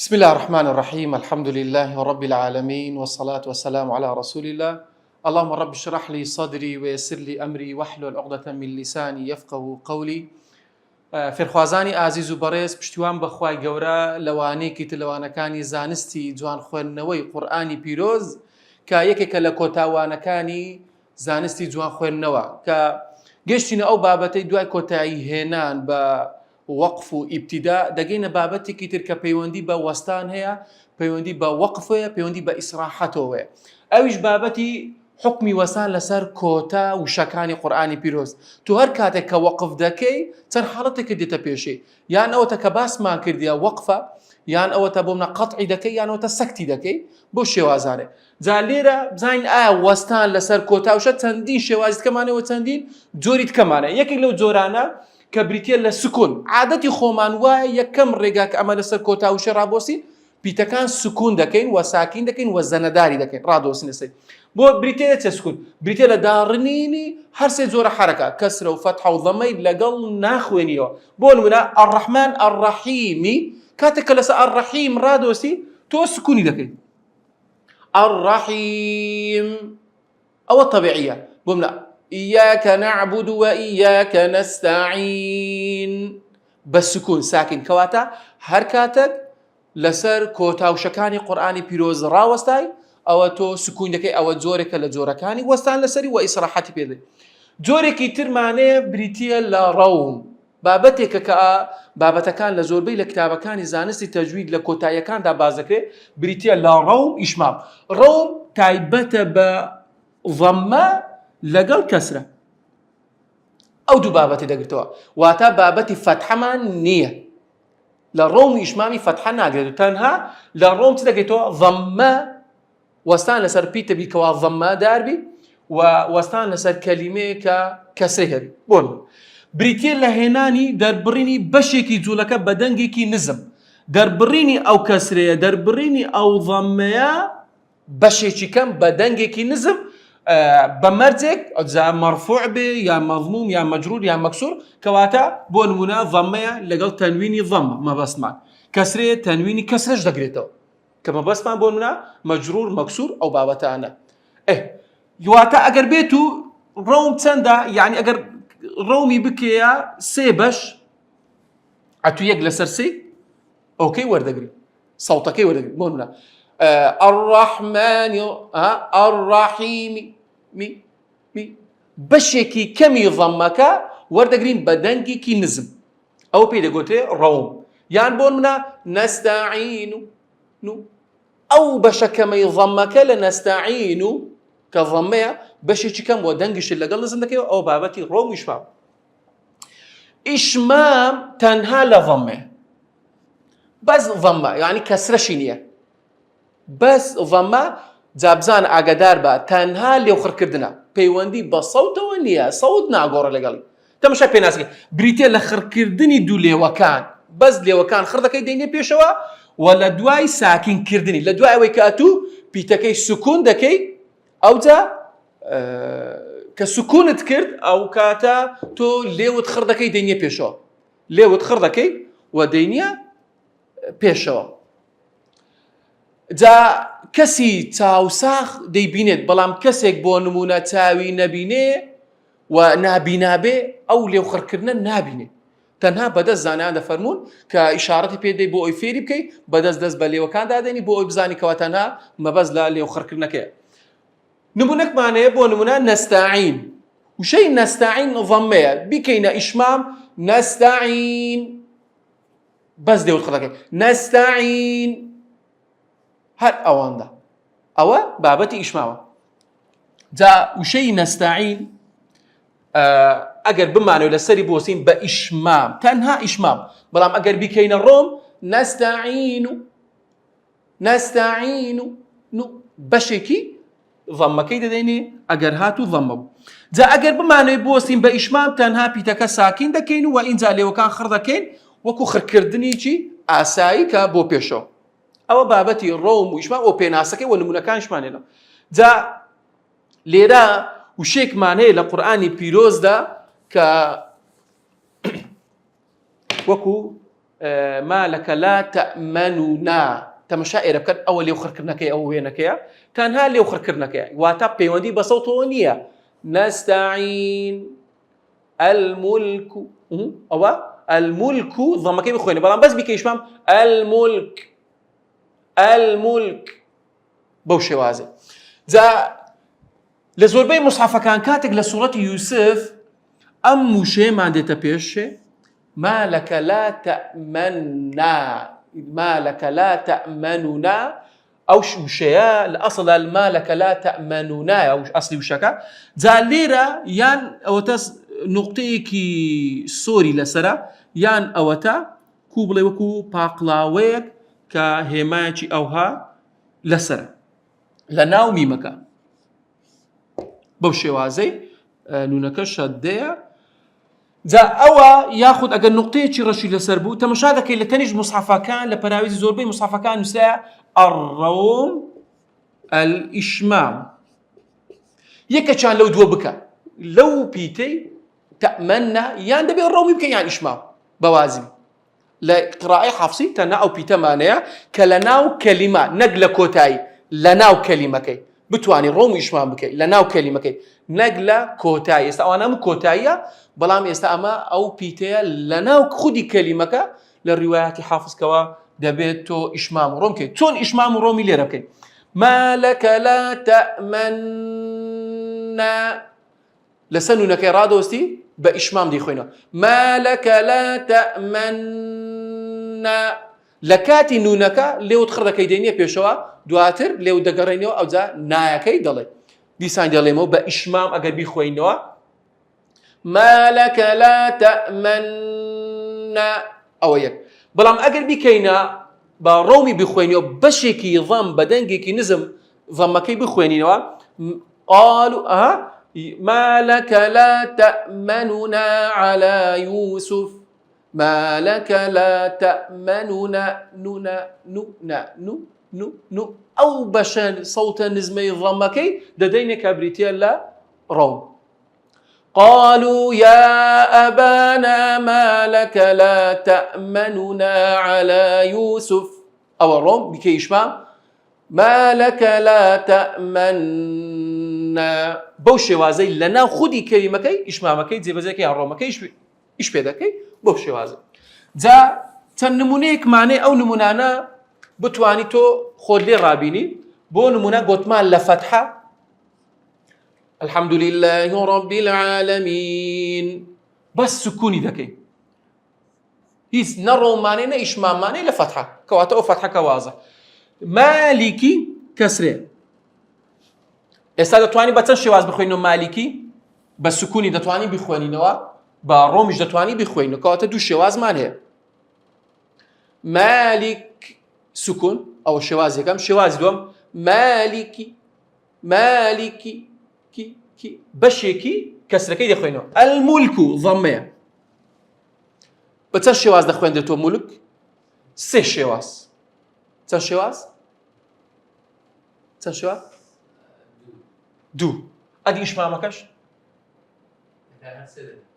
بسم الله الرحمن الرحيم. الحمد لله رب العالمين والصلاة والسلام على رسول الله. اللهم رب اشرح لي صدري ويسر لي أمري واحلل عقدة من لساني يفقه قولي. فێرخوازانی ئازیز و بەڕێز پشتیوان بەخوای گەورە لەوانەیەکی لەوانەکانی زانستی جوان خوێندنەوەی قورئانی پیرۆز کە یەکێکە لە کۆتاوانەکانی زانستی جوان خوێندنەوە کە گەشتینە ئەو بابەتەی دوای کۆتایی هێنان بە وەقف و ئیبتیدا دەگەینە بابەتێکی تر کە پەیوەندی بە وەستان هەیە، پەیوەندی بە وەقف هەیە، پەیوەندی بە ئیسراحەتەوە هەیە. ئەویش بابەتی حکمی وەسان لەسەر کۆتا وشەکانی قورئانی پیرۆز. تو هەر کاتێک کە وەقف دەکەی چەند حاڵەتێکت دێتە پێشێ، یان ئەوەتە کە باسمان کردیە وەقفە، یان ئەوەتە بۆ منە قەتعی دەکەی، یان ئەوەتە سەکتی دەکەی بۆ شێوازانێ. جا لێرە بزانین ئایا وەستان لەسەر کۆتا وشە چەندین شێوازی تکەمانەوە، چەندین جۆری تکەمانە. یەکێک لەو جۆرانە کە بریتە لە سکون، عادەتی خۆمان وایە یەکەم ڕێگا کە ئەمە لەسەر کۆتا وشە ڕابۆسی پیتەکان سکون دەکەین و ساکین دەکەین و زەنەداری دەکەین ڕادۆسینە سەر بۆ بریتە چە سکون، بریتە لە داڕنینی هەر سێ جۆرە حرەکە کەسرە و فەتحە و ضەمەی لەگەڵ ناخوێنیەوە. بۆ نمونە ئەڕەحمان ئەڕەحیمی کاتێک کە لەسەر ئەڕەحیم ڕادۆسی تۆ سکونی دەکەیت. ئەڕەحیم ئەوە طەبیعیە. بۆ منە إياك نعبد وإياك نستعين بالسكون ساكن كواتا هر كاتك لسر كوتاوشكاني قرآني بيروز راوستاي أو تو سكون دكي أو جورك لجوركاني وستان لسري وإسراحتي بيدي جورك ترماني بريتيا لا روم بابتك كا بابتكان لزور بي لكتابكان زانستي تجويد لكوتايكان دا بازكري بريتيا لا روم إشمام روم تايبت بضمة لەگەڵ کەسرە. ئەو دوو بابەتی دەگرێتەوە، واتە بابەتی فەتحەمان نییە. لە ڕۆمی ئیشمامی فەتحە ناگرێت و تەنها لە ڕۆم چ دەگرێتەوە؟ ضەممە وەستان لەسەر پیتە بی کەوا ضەممە داربی و وەستان لەسەر کەلیمەیە کە کەسرەی هەبی. بۆن بریتیە لە هێنانی دەربڕینی بەشێکی جوولەکە بە دەنگێکی نزم، دەربڕینی ئەو کەسرەیە، دەربڕینی ئەو ضەممەیە بەشێکی کەم بە دەنگێکی نزم بمرجك أجزاء مرفوع به يا مضموم يا مجرور يا مكسور كواتا بون منا ضمية لقل تنويني ضمة ما بسمان كسرية تنويني كسرش دقريتو كما بسمان بون منا مجرور مكسور أو بابتا أنا يواتا أجر بيتو روم تسندا يعني أجر رومي بكيا سيبش عتو يجلس سي أوكي وردقري صوتك وردقري بون منا الرحمن الرحيم مي بشكي كمي ضمك وردقرين بدنكي كي نزم أو بيدا قلت روم يعني بون منا نستعين نو أو بشكمي ضمك لنستعين كضمية بشكي كم ودنكش اللي قال نزم دكيو أو بابتي روم إشمام إشمام تنها لضمه بس ضمه يعني كسرشينية بس ضمه جابزان ئاگادار بە تەنها لێوخڕکردنە پەیوەندی بە سەوتەوە نییە، سەوت ناگۆڕە لەگەڵی. تەماشای پێ ناسکە بریتێ لە خڕکردنی دوو لێوەکان، بەس لێوەکان خڕ دەکەی دەینێ پێشەوە و لە دوای ساکینکردنی، لە دوای ئەوەی کاتوو پیتەکەی سکون دەکەی ئەوجا کە سکونت کرد ئەو کاتە تۆ لێوت خڕ دەکەی دەینێ پێشەوە، لێوت خڕ دەکەی و دەینە پێشەوە. جا کەسی چاوساخ دەیبینێت بەڵام کەسێک بۆ نمونە چاوی نەبینێ و نابینابێ ئەو لێوخڕکردنە نابینێ. تەنها بەدەست زانایان دەفەرمون کە ئیشارەتی پێدەی بۆ ئەوی فێری بکەی بەدەست دەست بە لێوەکان دادێنی بۆ ئەوی بزانی کەوا تەنها مەبەست لە لێوخڕکردنەکەیە. نمونەکمانەیە بۆ نمونە نەستاعین وشەی نەستاعین ضەمەیە بیکەینە ئیشمام نەستاعین بەس لێوت خڕ دەکەی نەستاعین هر ئەواندا ئەوە بابەتی ئیشماوە. جا وشەی نەستاعین ئەگەر بمانەوە لەسەری بۆسین بە ئیشمام تەنها ئیشمام، بەڵام ئەگەر بیکەینە ڕۆم نەستاعین و بەشێکی ضەممەکەی دەدەینێ ئەگەر هاتوو ضەممە بوو. جا ئەگەر بمانەوە بۆسین بە ئیشمام تەنها پیتەکە ساکین دەکەین و ئینجا لێوەکان خڕ دەکەین وەکو خڕکردنیی ئاسایی کە بۆ پێشەوە. ئەوە بابەتی ڕۆم و ئیشمام ئەو پێناسەکەی و نمونەکانشمانێنە. جا لێرە وشێکمان هەیە لە قورئانی پیرۆزدا کە وەکو ما لك لا تأمننا تمشى إيربكن أول ليو خركرناك أو وينك تنها ليو خركرناك واتاب بيوندي بصوت ونية نستعين الملك أو الملك ضمك بخويني بلان بس بكيش مام الملك بوشي وازي زا لزوربي مصحف كان كاتق لسورة يوسف أم مشي ما عندي بيش ما لك لا تأمننا أو شيء الأصل ما لك لا تأمننا أو أصلي وشكا زاليرا يان أوتاس نقطة كي سوري لسرا يان أوتا كوبلي وكو باقلاويك كهمايتي أوها لسرا لناو ميمكا بوشي وازي نونك شدية جا أوا ياخذ أجل نقطة رشي لسربو تمشاهدك اللي تنج مصحفة كان لبراويز زوربي مصحفة كان نساء الروم الإشمام يكا كان لو دو بكا لو بيتي تأمنا يعني دبي الروم يمكن يعني إشمام بوازم لا قراءة حفصي تنا أو بيتا مانيا كلناو كلمة نقل كوتاي لناو كلمة كي بتواني روم إشمام بكي لناو كلمة كي نقل كوتاي استأوانا مكوتايا بلام استأما أو بيتا لناو خدي كلمة للروايات حافظ كوا دبيتو إشمام روم كي تون إشمام رومي ليرب كي ما لك لا تأمنا لسنو نكي رادوستي بإشمام دي خوينا ما لك لا تأمنا لكاتي نونكا ليو تخرج كيدينيا بيشوا دواتر ليو دقرينيو أو ذا نايكي دلي دي ساين دليمو بإشمام أجر بيخوينوا ما لك لا تأمنا أو يك بلام أجر بيكينا برومي بيخوينيو بشكي ضم بدنجي كي نزم ضمكي بيخوينيوا قالوا ما لك لا تأمننا على يوسف ما لك لا تأمننا نو أو بشان صوت نزمي ضمكي ددين كبريتيا لا روم قالوا يا أبانا ما لك لا تأمننا على يوسف أو الروم بكي يشمع ما لك لا تأمننا بوشي وازي لنا خدي كلمكي إشمامكي زي بزيكي عن رومكي إيش بيدكي بوشي وازي جا تنمونيك معني أو نمونانا بتواني تو خود لي رابيني بو نمونا قوت مال لفتحة الحمد لله رب العالمين بس سكوني ذكي هيس نرو معني نا إشمام معني لفتحة كواتا أو فتحة كوازة مالكي كسرين استاد تواني بتن شواز بخوينو مالكي بس سكوني دتواني بخوينينوا با رومش دتواني بخوينو كواتا دو شواز معناه مالك سكون او شواز كم شواز دوم مالكي كي بشيكي كسركي دي خوينو الملك ضمه بتن شواز دخوين دتو ملك سي شواز تن شواز دو ادي ايش ما ماكش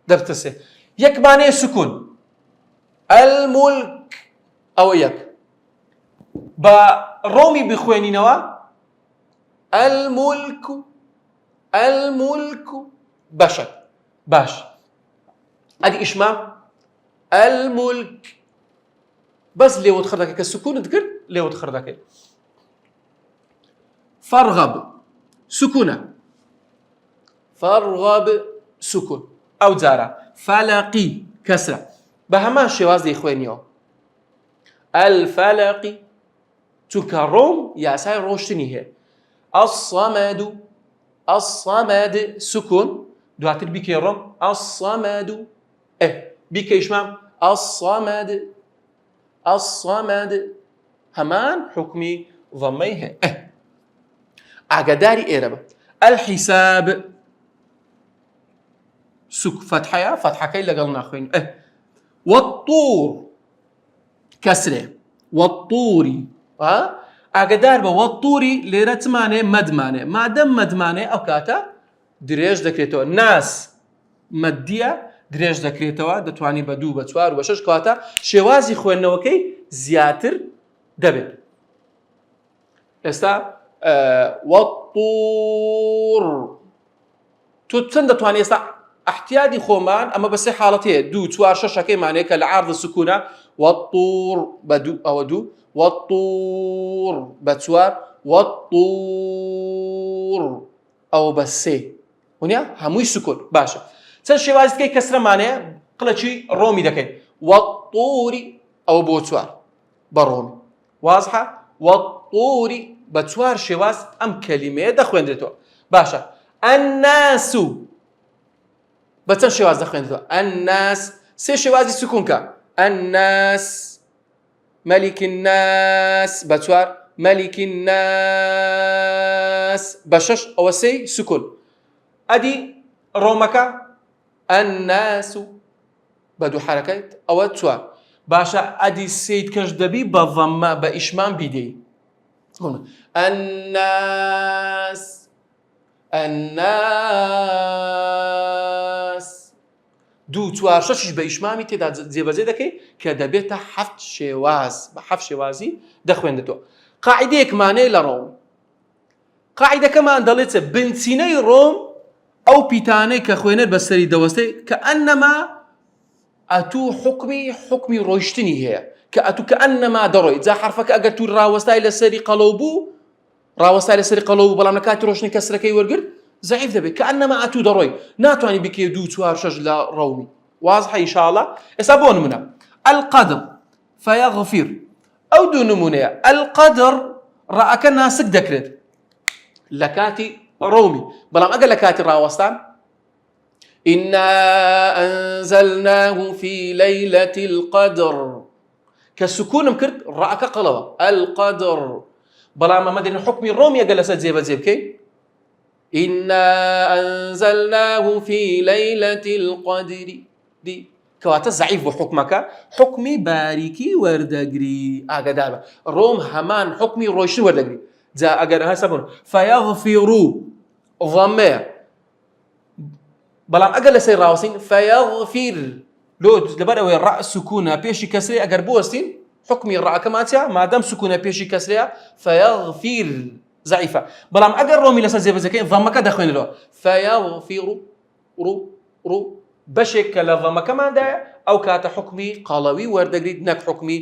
درتسه يك معناه سكون الملك او يك با رومي بخوينينوا الملك باش ادي ايش ما الملك بس ليه وتخرجك كالسكون تذكر ليه وتخرجك فرغب سكونة فرغب سكون أو زارة فلقي كسرة بهمان شواز دي خوينيو الفلقي تكرم يا ساي روشتني هي الصمد سكون دواتر بيكي الرم الصمد بيكي إشمام الصمد همان حكمي ضميه أقداري إيربا الحساب سك فتحة كي لقلنا أخوين والطور كسره والطوري أقدار والطوري ليرت مانه مد مانه ما دام مد مانه أو كاتا دريج ذكرته ناس مدية درێژ دەکرێتەوە دەتوانانی بە 2 بە 4 و بە 6 کەواتە شێوازی خوێندنەوەکەی زیاتر دەبێت. ئێستا وەطور تۆ چەند دەتوانێت ئێستا احتیادی خۆمان ئەمە بە سێ حاڵەت هەیە 2 4 6 ئەکەیمانەیە کە لە عارض سکوونە وەطور بە 2 ئەوە 2 وەطور بە 4 وەطور ئەوە بە 3 ونیا هەمووی سکوون باشە. چەند شێوازیکەی کەسرەمانەیە قڵەکی ڕۆمی دەکەین وەطوری ئەوە بۆ 4 بە ڕۆمی وازحە وەطوری بە 4 شێواز ئەم کەلیمەیە دەخوێندرێتەوە باشە. ئەنناسو بە چەند شێواز دەخوێندرێتەوە ئەنناس 3 شێوازی سکوونکە ئەنناس مەلیک الناس بە 4 مەلیک الناس بە 6 ئەوە 3 سکوون ئەدی ڕۆمەکە ئەنناسو بە 2 حرەکەت ئەوە 4 باشە ئەدی سید کەش دەبی بە ضەممە بە ئیشمان بیدەی الناس الناس 2 4 6 بە ئیشمامی تێدا جێبەجێ دەکەی کە دەبێتە 7 شێواز بە 7 شێوازی دەخوێندێتەوە. قاعیدەیەکمانەیە لە ڕۆم قاعیدەکەمان دەڵێتە بنچینەی ڕۆم ئەو پیتانەی کە خوێنێت بەسەری دەوەستەی کە ئەنەما ئەتوو حکمی ڕۆیشتنی هەیە کە ئەتوو کە ئەنەما دەڕۆی جا حرفەکە ئەگەر تو ڕاوەستای لەسەری قەڵەو بوو ڕاوەستای لەسەری قەڵەو بوو بەڵام لە کاتی ڕۆشنی کەسرەکەی وەرگرت ضعیف دەبێت کە ئەنەما ئەتوو دەڕۆی ناتوانانی بکێ 2 4 6 لە ڕەومی وازحە ئینشاءڵڵا. ئێستا بۆ نمونە القەدر فەیەغفیر ئەو 2 نمونەیە القەدر ڕائەکە ناسک دەکرێت لە کاتی ڕۆمی بەڵام ئەگەر لە کاتی ڕاوەستان إنا أنزلناه في ليلة القدر كسكونم كرت رأك قلوة القدر بلا ما مدري حكمي رومي جلس زيب كي إنا أنزلناه في ليلة القدر دي كواتا ضعيف بحكمك حكمي باريكي وردقري أقدر روم همان حكمي روشن وردقري جاء أجر هسبون فيغفروا ضمير بەڵام ئەگەر لە سەر ڕاوەستین فەیەغفیر لۆ لەبەرەوەی ڕە سکوونە پێشی کەسرەیە ئەگەر بوەستین حکمی ڕەکەمان چیە مادەم سکوونە پێشی کەسرەیە فەیەغفیر ضعیفە بەڵام ئەگەر ڕۆمی لەسەر جێبەجێکەی ضەمەکە دەخوێنرەوە فەیەغفیر ڕوو بەشێک کە لە ضەمەکەماندایە ئەو کاتە حکمی قەڵەوی وەردەگریت نەک حکمی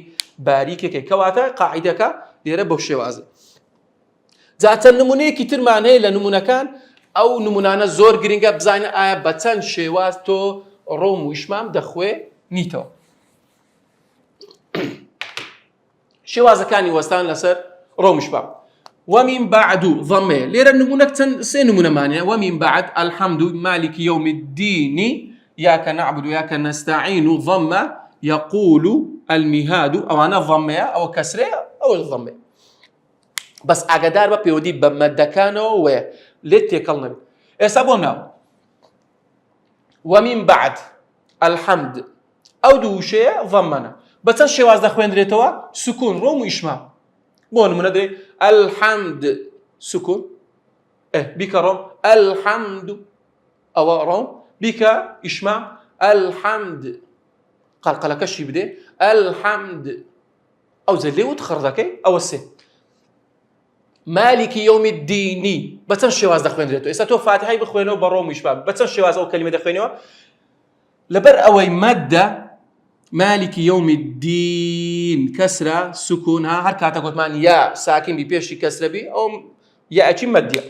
باریکێکی کەواتە قاعیدەکە لێرە بەو شێوازە. جا چەند نمونەیەکی ترمان هەیە لە نمونەکان ئەو نمونانە زۆر گرنگە بزانە ئایا بە چەند شێواز تۆ ڕۆم و ئیشمام دەخوێ نیتەوە. شێوازەکانی وەستان لەسەر ڕۆم و ئیشمام ومن بعد ضمێ لێرە نمونەك چەند 3 نمونەمانەیە ومن بعد الحمد مالك يوم الدين إياك نعبد وإياك نستعين ضمة يقول المهاد أو أنا ضمة أو كسرة أو الضمة بس ئاگادار بە پێوەدی بە مەدەکانەوە و لێت تێکەڵ نەبێت. ئێستا بۆ ناو ومن بعد الحمد ئەو دوو وشەیە ضەمەنە بە چەند شێواز دەخوێندرێتەوە سکوون ڕۆم و ئیشمام بۆ نمونە دەڵێ الحەمد سکوون بیکە ڕۆم الحەمد ئەوە ڕۆم بیکە ئیشمام الحەمد قەلقەلەکەشی بدێ الحەمد ئەو جە لێوت خڕدەکەی ئەوە سێ مالك يوم الدين بچەند شێواز دەخوێنرێتەوە. ئێستا تۆ فاتحەی بخوێنەوە بە ڕۆم و ئیشمام بچەند شێواز ئەو کەلیمە دەخوێنەوە لەبەر ئەوەی مەدە مالك يوم الدين كسرة سكونها هر كاتا قوتمان يا ساكن ببيشي كسرة بي أو يا أجي مدية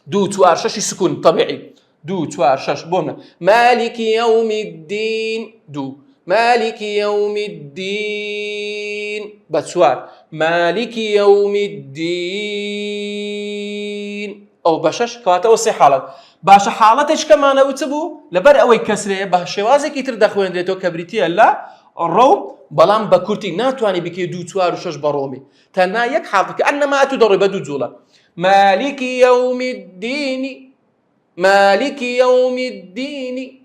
2 4 6 سكون طبيعي 2 4 6 بومنا مالك يوم الدين 2 مالك يوم الدين بتسوار مالك يوم الدين أو بشش كواتا وسي حالات باش حالتش كمان وتبو لبر أوي كسرة بهشوازي كتير دخوين ديتو كبريتي لا الرو بلام بكورتي ناتواني بكي 2 4 6 برومي تنا يك حالة كأنما أتو ضرب دو زولا مالك يوم الدين مالك يوم الدين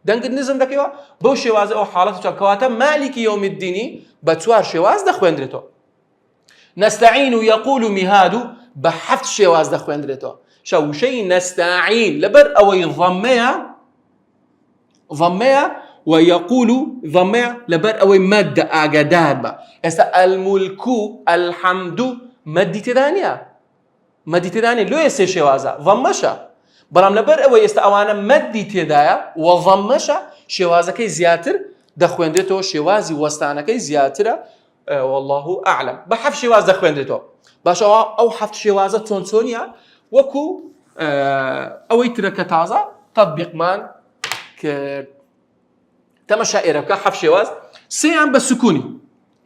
دنگ النظام دكيوا بو شواز أو حالته كواتا مالك يوم الدين بتوار شواز دخوين دريتو نستعين يقول مهادو بحفت شواز دخوين دريتو شو شيء نستعين لبر أو يضمها ضمەیە و یەقول ضمەیە لەبەر ئەوەی مەدە ئاگادار بە. ئێستا ئەلمولک و ئەلحەمد و مەدی تێدا نییە، مەدی تێدا نیە، لۆیە سێ شێوازە ضەممەشە، بەڵام لەبەر ئەوەی ئێستا ئەوانە مەدی تێدایە و ضەممەشە چێوازەکەی زیاتر دەخوێندرێتەوە، شێوازی وەستانەکەی زیاترە. والله ئەعلەم. بە حەفت شێواز دەخوێندرێتەوە. باشە ئەو حەفت شێوازە چۆن چۆنیە وەکو ئەوەی ترە کە تازە تەطبیقمان کرد. تەمەشا ئێرە بکە حەفت شێواز، سێیان بە سکوونی،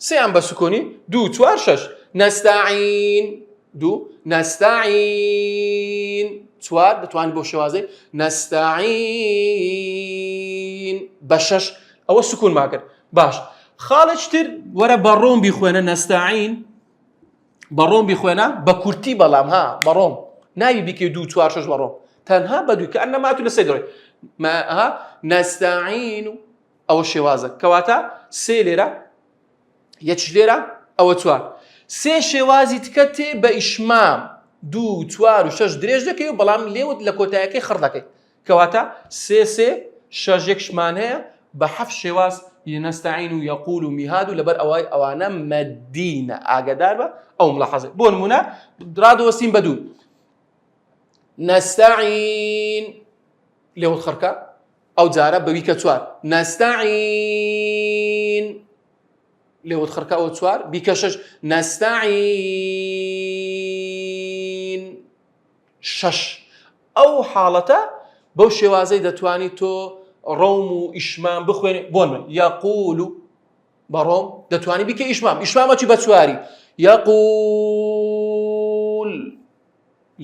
سێیان بە سکوونی، 2 4 6 نەستەعین، 2 نەستەعین، 4 دەتوانین بۆ شێوازەی نەستەعین بە 6 ئەوە سکوون ماکرد. باش خاڵێک تر وەرە بەڕۆم بیخوێنە نەستەعین، بەڕۆم بیخوێنە بە کورتی، بەڵام ها بەڕۆم ناوی بیکەی 2 4 6 بەڕۆم، تەنها بە دوو کە ئەنەما تو لەسەر دەڕۆی ها نەستەعین و ئەوە شێوازە، کەواتە سێ لێرە یەکش لێرە ئەوە 4 سێ شێوازی تکە تێ بە ئیشمام 2 4 و 6 درێژ دەکەی و بەڵام لێوت لە کۆتایەکەی خڕ دەکەی، کەواتە سێ سێ 6 یەکشمان هەیە بە حەفت شێواز نەستەعین و یەقول و میهاد و لەبەر ئەوەی ئەوانە مەدینە ئاگادار بە ئەو ملاحەزەی. بۆ نمونە ڕادەوەستین بە 2 نەستەعین لێوت خڕکە ئەو جارە بەوی کە 4 نەستەعین لێوت خڕکە ئەوە 4 بیکە 6 نەستەعین 6 ئەو حاڵەتە بەو شێوازەی دەتوانی تۆ ڕۆم و ئیشمام بخوێنی. بۆن من یەقول و بەڕۆم دەتوانی بیکە ئیشمام، ئیشمامە چی بە چواری یەقول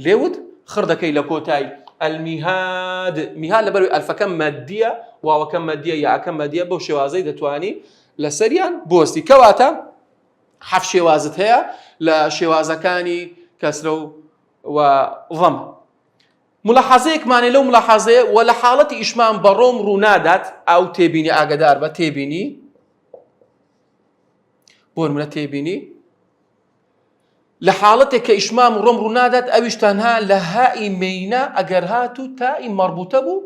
لێوت خڕ دەکەی لە کۆتایی. المیهاد میهاد لەبەر ئەلفەکە مەدیە، واوەکە مەدیە، یاکە مەدیە، بەو شێوازەی دەتوانی لەسەریان بۆستی. کەواتە حەفت شێوازت هەیە لە شێوازەکانی کەسرە و ضەم. ملاحەزەیەکمانێ لەو ملاحەزەیە و لە حاڵەتی ئیشمان بە ڕۆم ڕوونادات ئەو تێبینی ئاگادار بە تێبینی، بۆ نمونە تێبینی لە حاڵەتێک کە ئیشمام ڕۆم ڕوونادات ئەویش تەنها لە هائی مەینە ئەگەر هات و تائی مەربوتە بوو،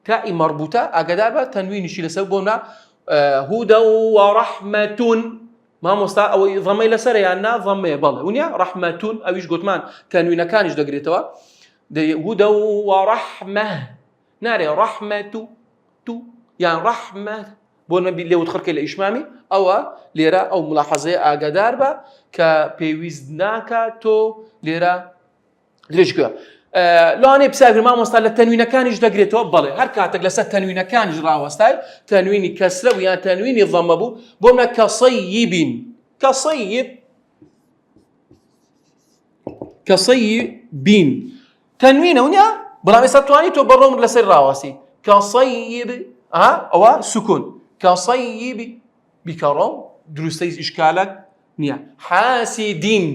تائی مەربوتە ئاگادار بە تەنوینیشی لەسەر بۆمنا هودە و ڕەحمەتون مامۆستا ئەوەی ضەمەی لەسەرە یان نا ضەمەیە بەڵێ ونیە ڕەحمەتون ئەویش گوتمان تەنوینەکانیش دەگرێتەوە هودە و ڕەحمە نارێ ڕەحمەت و تو یان ڕەحمە بۆ نەبی لێوت خڕکەی لە ئیشمامی ئەوە لێرە ئەو ملاحەزەیە ئاگادار بە کە پێویست ناکات تۆ لێرە درێژکوە. لەوانەیە پرسیاگر مامۆستا لە تەنوینەکانیش دەگرێتەوە، بەڵێ هەر کاتێک لەسەر تەنوینەکانیش ڕاوەستای تەنوینی کەسرە و یان تەنوینی ضەمە بوو بۆ منە کەسەیبین، کەسەیبین تەنوینە ونیا، بەڵام ئێستا توانی تۆ بەڕۆم لەسەر ڕاوەستی کەسەیب ئەوە سکون کەسەیبی بیکە ڕۆم دروستەی ئیشکالەک نییە. حاسیدین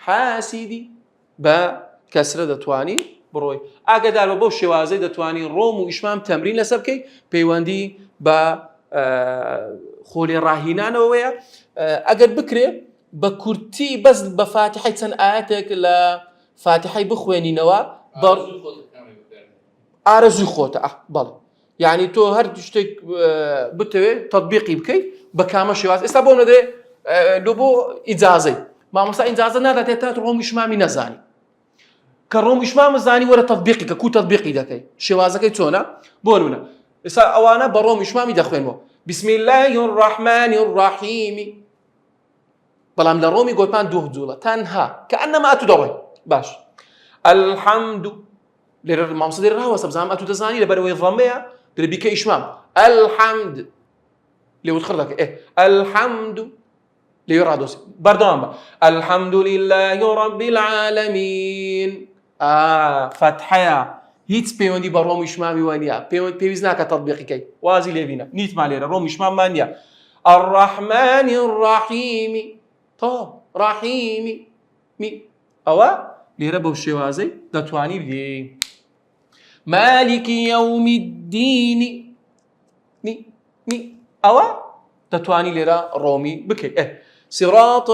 حاسیدی بە کەسرە دەتوانی بڕۆی. ئاگادار بە بەو شێوازەی دەتوانی ڕۆم و ئیشمام تەمرین لەسەر بکەی پەیوەندی بە خۆلێ ڕاهینانەوەیە. ئەگەر بکرێ بە کورتی بەس بە فاتحەی چەند ئاەتێک لە فاتحەی بخوێنینەوە ئارەزوی خۆتە بەڵێ، یعنی تۆ هەر شتێک بتەوێت تەطبیقی بکەیت بە کامە شێواز. ئێستا بۆ نەدرێ لۆ بۆ ئیجازەی مامۆستا ئیجازە ناداتێت تا ڕۆم ئیشمامی نەزانی، کە ڕۆم ئیشمام زانی وەرە تەطبیقی کە کو تەطبیقی دەکەی شێوازەکەی چۆنە. بۆ نمونە ئێستا ئەوانە بە ڕۆم ئیشمامی دەخوێنەوە بسم الله الرحمن الرحیم، بەڵام لە ڕۆمی گوتمان دوو جوڵە تەنها کە ئەنەما ئەتو دەڕۆی. باش الحەمد لێرە مامۆستا لێرە ڕاوەستە بزانم ئەتو دەزانی لەبەرەوەی ضەمەیە دەرە بیکە ئیشمام الحەمد لێوت خڕ دەکەی الحەمد لێوێ ڕادۆسی بەردەوام بە الحەمد لله رب العالمین. فەتحەیە هیچ پەیوەندی بە ڕۆم ئیشمامی وە نییە، پێویست ناکە تەطبیقیکەی وازی لێبینە نیتمان لێرە ڕۆم ئیشماممان نییە. الرحمن الرحیم ڕاحیمی ئەوە لێرە بەو شێوازەی دەتوانی بدێ. مالکی یەوم الدین ئەوە دەتوانی لێرە ڕۆمی بکەیت. صراط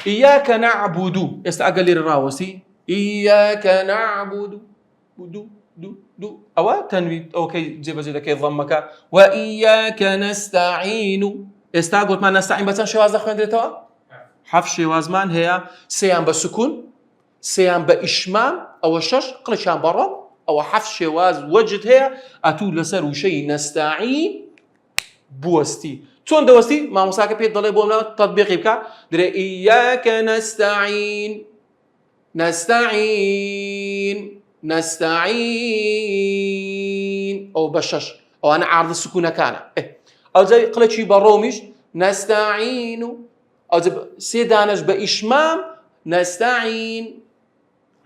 ئیاکە نەعبود ئێستا ئەگەر لێرە ڕاوەسی إياك نعبد دو أو تنوين أو كي جيب زي كي ضمك وإياك نستعين استاقوت ما نستعين بس شواز أخوان درتوا حرف شواز مان هي سيان بسكون سيان بإشمام أو شش قلشان برا أو حرف شواز وجد هي أتول لسر وشي نستعين بوستي تون دوستي ما مساك بيت ضلي بومنا تطبيقي بك دري إياك نستعين أو بشش أو أنا عارض السكون كان أو زي قلتشي بروميش نستعين أو زي سيدانش بإشمام نستعين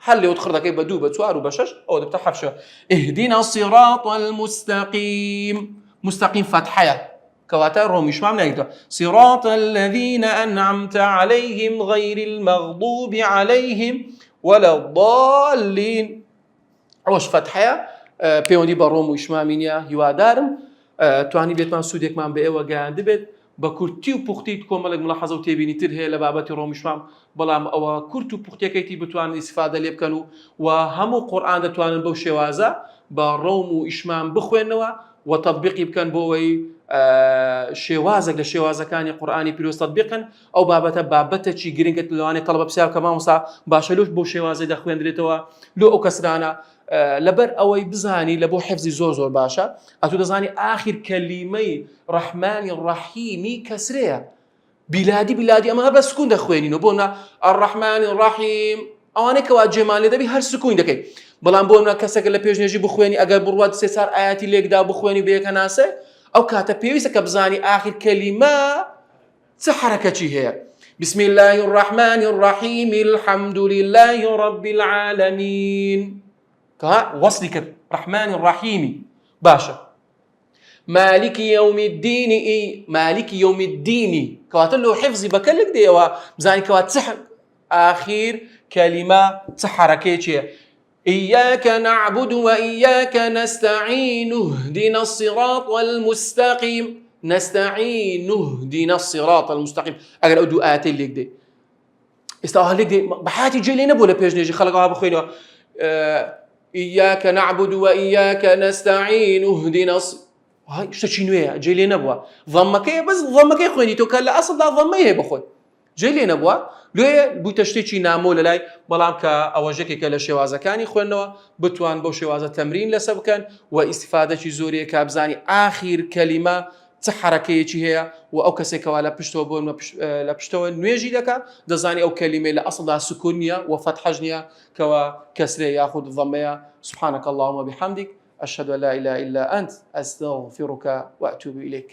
هل يدخل كيف بدو بتوار وبشش أو ده بتحرش اهدنا الصراط المستقيم مستقيم فتحية كواتر روميش ما بنقدر صراط الذين أنعمت عليهم غير المغضوب عليهم ولا الضالين عوش فتحية بيوندي بروم وإشمامينيا يوادارم تواني بيت ما سوديك ما بأي وجان دبت بكرتيو بوختيت كومالك ملاحظة وتبيني ترهي لبابتي روم إشمام بلام أو كرتو بوختي كيتي بتوان استفادة اللي بكانوا وهمو قرآن دتوان بوشوازا بروم وإشمام بخوينوا وتطبيقي بكان بوي شێوازێک لە شێوازەکانی قورئانی پیرۆز تطبیقن ئەو بابەتەی گرنگت لەوانەیە تەڵەبە پرسیار کە مامۆستا باشە لۆ بۆ شێوازەی دەخوێندرێتەوە لۆ ئەو کەسرانە لەبەر ئەوەی بزانی لە بۆ حفزی زۆر باشە ئەتوو دەزانی ئاخر کەلیمەی ڕەحمانی ڕەحیمی کەسرەیە بیلادی ئەمە هەر بە سکون دەخوێنینەوە بۆ الرەحمانی ڕەحیم ئەوانەی کەوا جێمان لێ دەبی هەر سکوین دەکەی بەڵام بۆ کەسێک لە پێشنێژی بخوێنی ئەگەر بڕوات سێ چار ئاەتی لێکدا بخوێنی بەیەکە ناسێ أو كاتب بيويسة كبزاني آخر كلمة تحركتي هي بسم الله الرحمن الرحيم الحمد لله رب العالمين كها وصلك الرحمن الرحيم باشا مالك يوم الدين مالك يوم الدين كواتل له حفظي بكلك ديوا بزاني كوات آخر كلمة تحركتي إياك نعبد وإياك نستعين اهدنا الصراط المستقيم نستعين اهدنا الصراط المستقيم أقل أدو آتي لك دي استوى لك دي بحياتي جيلي نبو لبيج نيجي خلقها بخيني إياك نعبد وإياك نستعين اهدنا هاي شتشينوية جيلي نبوا ضمكي بس ضمكي خويني تو كان لا أصل لا ضميه بخوي جيلي نبوا لێ بوتەشتێکی نامۆ لە لای بەڵام کە ئەوەژێکێکە لە شێوازەکانی خوێندنەوە بتوان بۆ شێوازە تەمرین لەسەر بکەن و ئیسیفادەی زۆریە کە بزانی ئاخر کەلیمە چه حرەکەیەکی هەیە و ئەو کەسێکەوە لە پشتەوە بۆ لە پشتەوە نوێژی دەکات دەزانی ئەو کەلیمەی لە ئەسڵدا سکون نییە و فەتحەش نییە کەوە کەسرێ یاخود ضەمەیە سبحانك اللهم وبحمدك أشهد أن لا إله إلا أنت أستغفرك وأتوب إليك